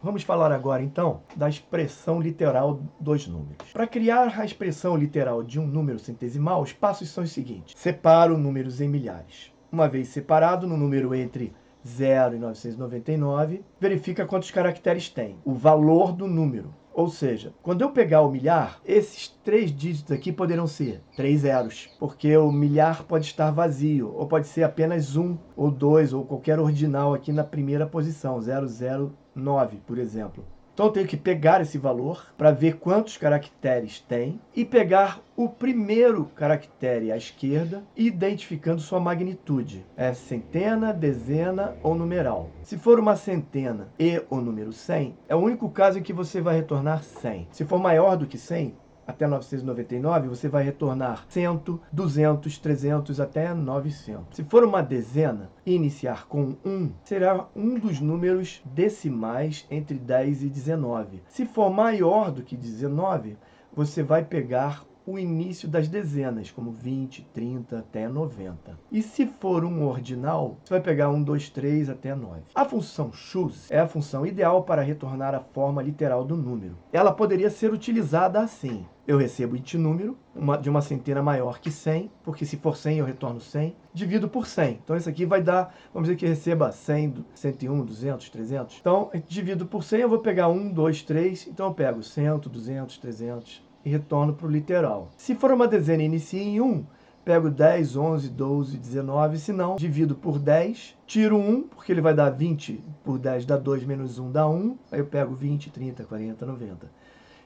Vamos falar agora, então, da expressão literal dos números. Para criar a expressão literal de um número centesimal, os passos são os seguintes. Separo números em milhares. Uma vez separado, no número entre 0 e 999, verifica quantos caracteres tem, o valor do número. Ou seja, quando eu pegar o milhar, esses 3 dígitos aqui poderão ser 3 zeros, porque o milhar pode estar vazio, ou pode ser apenas 1 ou 2, ou qualquer ordinal aqui na primeira posição, 009, por exemplo. Então eu tenho que pegar esse valor para ver quantos caracteres tem e pegar o primeiro caractere à esquerda, identificando sua magnitude. É centena, dezena ou numeral. Se for uma centena e o número 100, é o único caso em que você vai retornar 100. Se for maior do que 100, até 999, você vai retornar 100, 200, 300 até 900. Se for uma dezena e iniciar com 1, será um dos números decimais entre 10 e 19. Se for maior do que 19, você vai pegar o início das dezenas, como 20, 30 até 90. E se for um ordinal, você vai pegar 1, 2, 3 até 9. A função choose é a função ideal para retornar a forma literal do número. Ela poderia ser utilizada assim. Eu recebo int número de uma centena maior que 100, porque se for 100 eu retorno 100, divido por 100. Então isso aqui vai dar, vamos dizer que receba 100, 101, 200, 300. Então, divido por 100, eu vou pegar 1, 2, 3, então eu pego 100, 200, 300 e retorno para o literal. Se for uma dezena e inicia em 1, pego 10, 11, 12, 19, se não, divido por 10, tiro 1, porque ele vai dar 20 por 10 dá 2, menos 1 dá 1, aí eu pego 20, 30, 40, 90.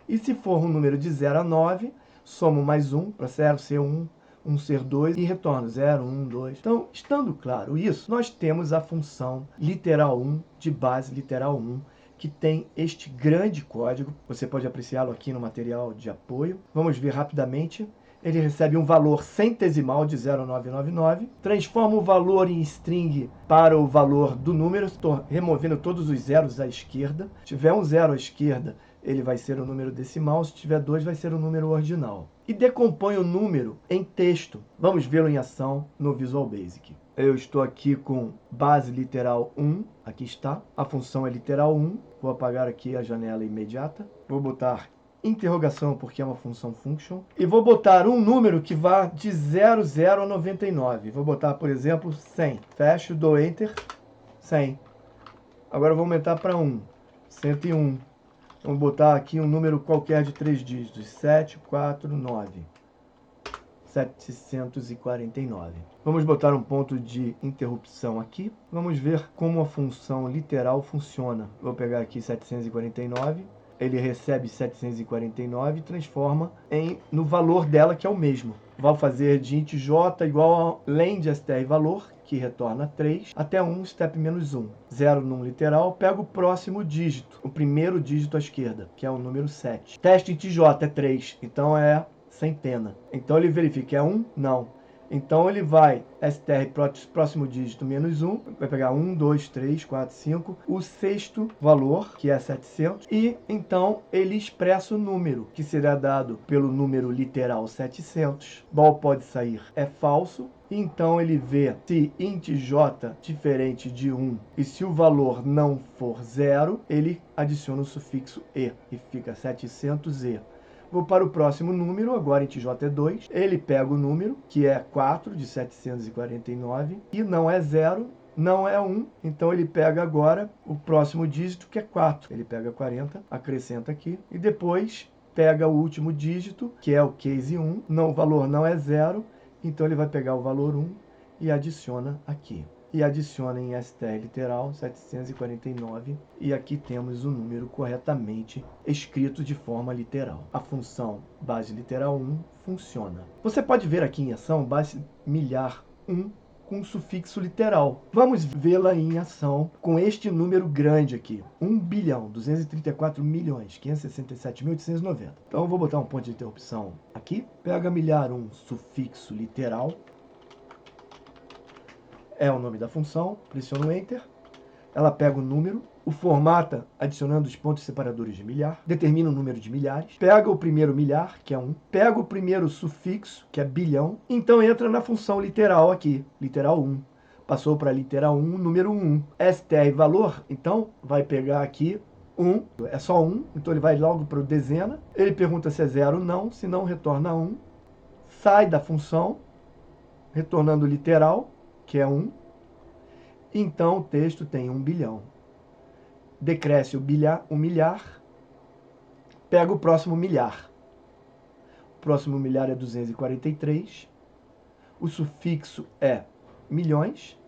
E se for um número de 0 a 9, somo mais 1, para 0 ser 1, 1 ser 2, e retorno 0, 1, 2. Então, estando claro isso, nós temos a função literal 1 de base literal 1, que tem este grande código. Você pode apreciá-lo aqui no material de apoio. Vamos ver rapidamente. Ele recebe um valor centesimal de 0,999, transforma o valor em string para o valor do número, estou removendo todos os zeros à esquerda. Se tiver um zero à esquerda, ele vai ser o número decimal, se tiver 2, vai ser o número ordinal. E decompõe o número em texto. Vamos vê-lo em ação no Visual Basic. Eu estou aqui com base literal 1, aqui está. A função é literal 1, vou apagar aqui a janela imediata. Vou botar interrogação, porque é uma função function. E vou botar um número que vá de 00 a 99. Vou botar, por exemplo, 100. Fecho, dou Enter, 100. Agora eu vou aumentar para 1, 101. Vamos botar aqui um número qualquer de 3 dígitos, 749. 749. Vamos botar um ponto de interrupção aqui. Vamos ver como a função literal funciona. Vou pegar aqui 749. Ele recebe 749 e transforma no valor dela, que é o mesmo. Vou fazer de int j igual a len de str valor, que retorna 3, até 1, step menos 1. 0 num literal, pego o próximo dígito, o primeiro dígito à esquerda, que é o número 7. Teste int j é 3, então é centena. Então ele verifica, é 1? Não. Então ele vai, str próximo dígito menos 1, vai pegar 1, 2, 3, 4, 5, o sexto valor, que é 700, e então ele expressa o número, que será dado pelo número literal 700. Bom, pode sair, é falso. Então ele vê se int j diferente de 1 e se o valor não for 0, ele adiciona o sufixo e fica 700e. Vou para o próximo número, agora int j é 2. Ele pega o número, que é 4 de 749, e não é 0, não é 1. Então ele pega agora o próximo dígito, que é 4. Ele pega 40, acrescenta aqui, e depois pega o último dígito, que é o case 1. Não, o valor não é 0, então ele vai pegar o valor 1 e adiciona aqui. E adiciona em str literal 749, e aqui temos o número corretamente escrito de forma literal. A função base literal 1 funciona. Você pode ver aqui em ação base milhar 1 com sufixo literal. Vamos vê-la em ação com este número grande aqui, 1.234.567.890. Então eu vou botar um ponto de interrupção aqui, pega milhar 1 sufixo literal, é o nome da função, pressiono Enter, ela pega o número, o formata adicionando os pontos separadores de milhar, determina o número de milhares, pega o primeiro milhar, que é 1, pega o primeiro sufixo, que é bilhão, então entra na função literal aqui, literal 1. Passou para literal 1, número 1. str valor, então vai pegar aqui 1, é só 1, então ele vai logo para o dezena. Ele pergunta se é 0 ou não, se não, retorna 1. Sai da função, retornando o literal, que é 1. Então o texto tem 1 bilhão. Decresce o milhar, pega o próximo milhar. O próximo milhar é 243. O sufixo é milhões.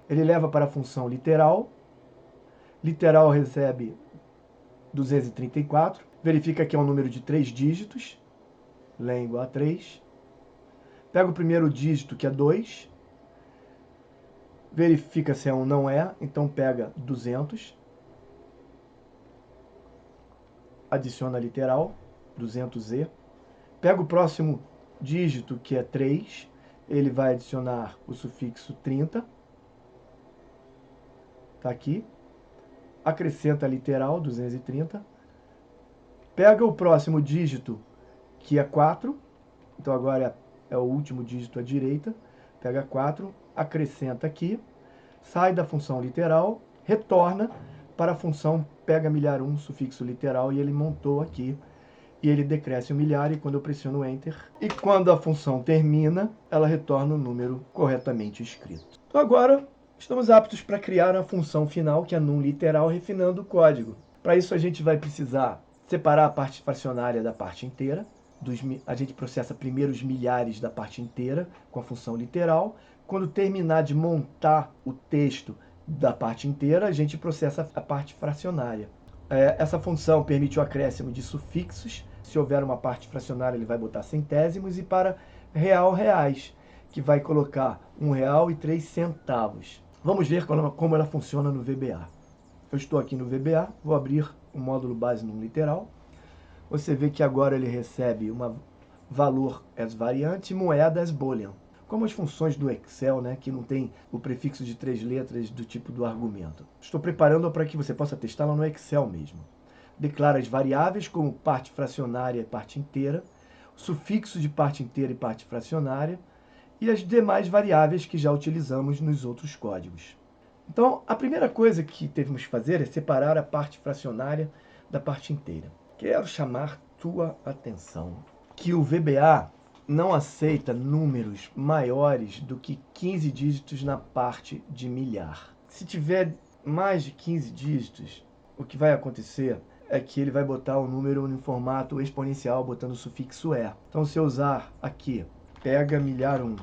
Ele leva para a função literal. Literal recebe 234. Verifica que é um número de 3 dígitos. Lé igual a 3. Pega o primeiro dígito, que é 2. Verifica se é um, não é. Então pega 200. Adiciona a literal, 200e. Pega o próximo dígito, que é 3. Ele vai adicionar o sufixo 30. Está aqui. Acrescenta a literal, 230. Pega o próximo dígito, que é 4. Então agora é o último dígito à direita. Pega 4, acrescenta aqui. Sai da função literal, retorna para a função pega milhar 1, sufixo literal, e ele montou aqui. E ele decresce o milhar, e quando eu pressiono Enter, e quando a função termina, ela retorna o número corretamente escrito. Então agora estamos aptos para criar a função final, que é num literal, refinando o código. Para isso a gente vai precisar separar a parte fracionária da parte inteira. A gente processa primeiro os milhares da parte inteira com a função literal. Quando terminar de montar o texto da parte inteira, a gente processa a parte fracionária. Essa função permite o acréscimo de sufixos. Se houver uma parte fracionária, ele vai botar centésimos. E para real, reais, que vai colocar R$1,03. Vamos ver como ela funciona no VBA. Eu estou aqui no VBA, vou abrir o módulo base num literal. Você vê que agora ele recebe valor as variante e moeda as boolean. Como as funções do Excel, né, que não tem o prefixo de 3 letras do tipo do argumento. Estou preparando para que você possa testá-la no Excel mesmo. Declara as variáveis como parte fracionária e parte inteira, sufixo de parte inteira e parte fracionária, e as demais variáveis que já utilizamos nos outros códigos. Então, a primeira coisa que devemos fazer é separar a parte fracionária da parte inteira. Quero chamar tua atenção que o VBA não aceita números maiores do que 15 dígitos na parte de milhar. Se tiver mais de 15 dígitos, o que vai acontecer é que ele vai botar o número em formato exponencial, botando o sufixo E. Então, se eu usar aqui, pega milhar 1,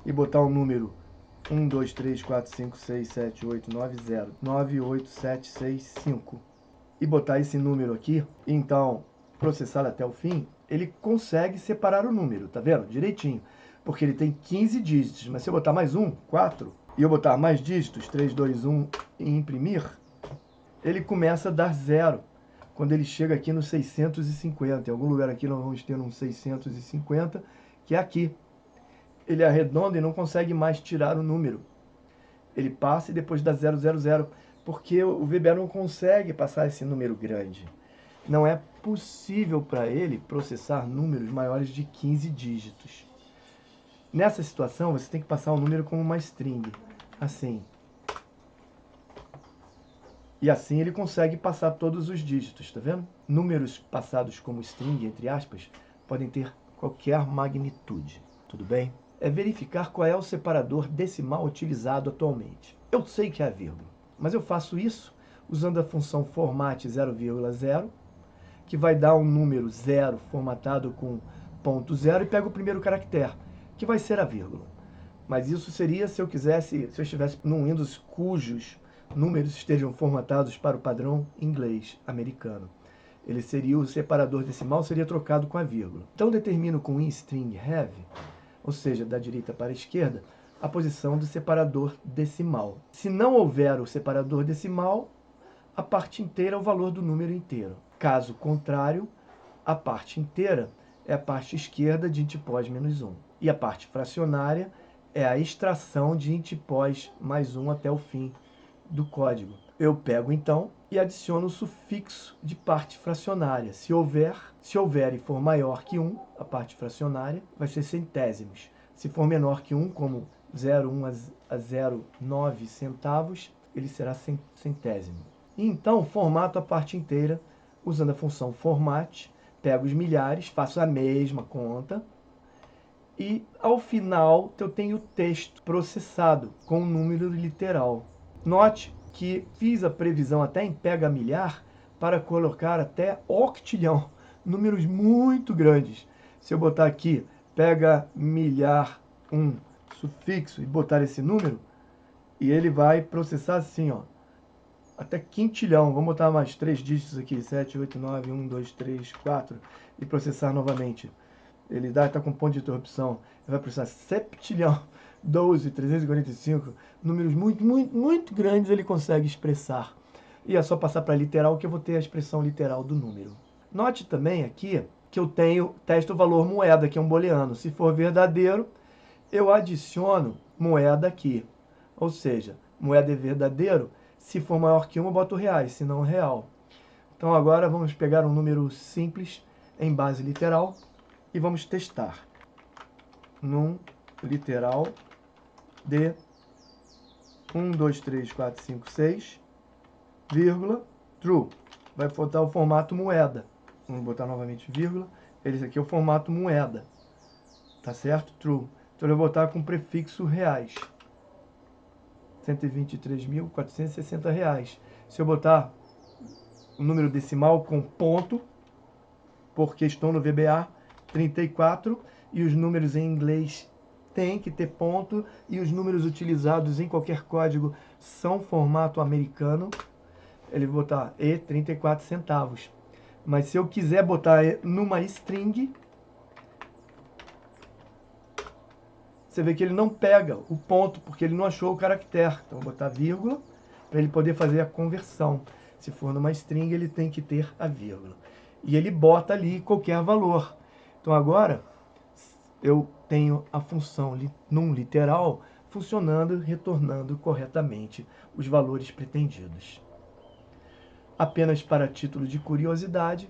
e botar o número 1, 2, 3, 4, 5, 6, 7, 8, 9, 0, 9, 8, 7, 6, 5, e botar esse número aqui, então processar até o fim, ele consegue separar o número, tá vendo? Direitinho. Porque ele tem 15 dígitos, mas se eu botar mais um, 4, e eu botar mais dígitos, 3, 2, 1, e imprimir, ele começa a dar 0. Quando ele chega aqui no 650, em algum lugar aqui nós vamos ter um 650, que é aqui. Ele arredonda e não consegue mais tirar o número. Ele passa e depois dá 000, porque o VBA não consegue passar esse número grande. Não é possível para ele processar números maiores de 15 dígitos. Nessa situação, você tem que passar o número como uma string, assim. E assim ele consegue passar todos os dígitos, tá vendo? Números passados como string, entre aspas, podem ter qualquer magnitude, tudo bem? É verificar qual é o separador decimal utilizado atualmente. Eu sei que é a vírgula, mas eu faço isso usando a função format 0,0, que vai dar um número 0 formatado com ponto 0 e pega o primeiro caractere, que vai ser a vírgula. Mas isso seria se eu estivesse num Windows cujos números estejam formatados para o padrão inglês americano. Ele seria o separador decimal, seria trocado com a vírgula. Então determino com inString have, ou seja, da direita para a esquerda, a posição do separador decimal. Se não houver o separador decimal, a parte inteira é o valor do número inteiro. Caso contrário, a parte inteira é a parte esquerda de int pos menos 1. E a parte fracionária é a extração de int pos mais 1 até o fim do código. Eu pego então e adiciono o sufixo de parte fracionária. Se houver e for maior que 1, a parte fracionária vai ser centésimos. Se for menor que 1, como 0,1 a 0,9 centavos, ele será centésimo. E então formato a parte inteira usando a função format, pego os milhares, faço a mesma conta e ao final eu tenho o texto processado com o número literal. Note que fiz a previsão até em pega milhar para colocar até octilhão, números muito grandes. Se eu botar aqui pega milhar 1 sufixo e botar esse número, e ele vai processar assim, ó, até quintilhão. Vamos botar mais 3 dígitos aqui, 7, 8, 9, 1, 2, 3, 4, e processar novamente. Ele está com ponto de interrupção, ele vai processar septilhão, 12, 345, números muito grandes ele consegue expressar. E é só passar para literal que eu vou ter a expressão literal do número. Note também aqui que eu testo o valor moeda, que é um booleano. Se for verdadeiro, eu adiciono moeda aqui. Ou seja, moeda é verdadeiro, se for maior que 1 eu boto reais, se não real. Então agora vamos pegar um número simples em base literal e vamos testar. Num literal de 1, 2, 3, 4, 5, 6, vírgula, true. Vai botar o formato moeda. Vamos botar novamente vírgula. Esse aqui é o formato moeda. Tá certo? True. Então eu vou botar com prefixo reais. 123.460 reais. Se eu botar o número decimal com ponto, porque estou no VBA, 34, e os números em inglês têm que ter ponto, e os números utilizados em qualquer código são formato americano, ele vai botar E 34 centavos. Mas se eu quiser botar numa string, você vê que ele não pega o ponto, porque ele não achou o caractere. Então, vou botar vírgula, para ele poder fazer a conversão. Se for numa string, ele tem que ter a vírgula. E ele bota ali qualquer valor. Então, agora, eu tenho a função num literal funcionando, retornando corretamente os valores pretendidos. Apenas para título de curiosidade,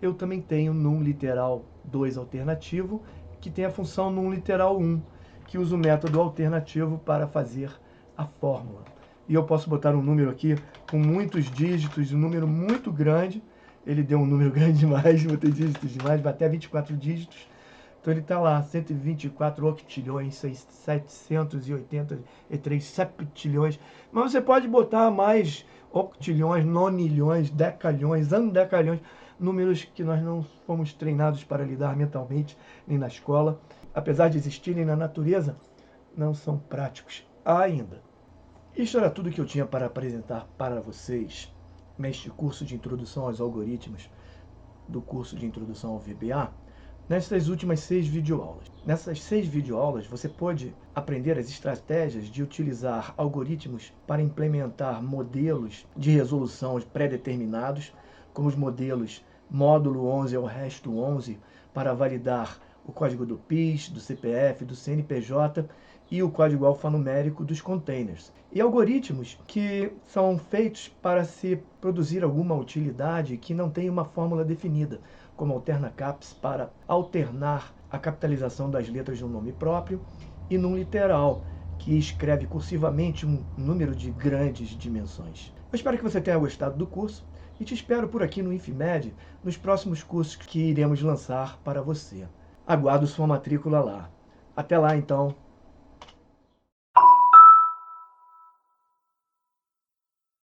eu também tenho num literal 2 alternativo, que tem a função num literal 1, que usa o método alternativo para fazer a fórmula. E eu posso botar um número aqui com muitos dígitos, um número muito grande. Ele deu um número grande demais, botei dígitos demais, vai até 24 dígitos. Então ele está lá, 124 octilhões, 783 septilhões. Mas você pode botar mais octilhões, nonilhões, decalhões, andecalhões, números que nós não fomos treinados para lidar mentalmente, nem na escola. Apesar de existirem na natureza, não são práticos ainda. Isto era tudo que eu tinha para apresentar para vocês neste curso de introdução aos algoritmos do curso de introdução ao VBA. Nessas últimas 6 videoaulas. Nessas 6 videoaulas, você pode aprender as estratégias de utilizar algoritmos para implementar modelos de resolução pré-determinados, como os modelos módulo 11 ao resto 11, para validar o código do PIS, do CPF, do CNPJ e o código alfanumérico dos containers. E algoritmos que são feitos para se produzir alguma utilidade que não tem uma fórmula definida, como alternacaps para alternar a capitalização das letras de um nome próprio, e num literal, que escreve cursivamente um número de grandes dimensões. Eu espero que você tenha gostado do curso e te espero por aqui no InfMed nos próximos cursos que iremos lançar para você. Aguardo sua matrícula lá. Até lá, então.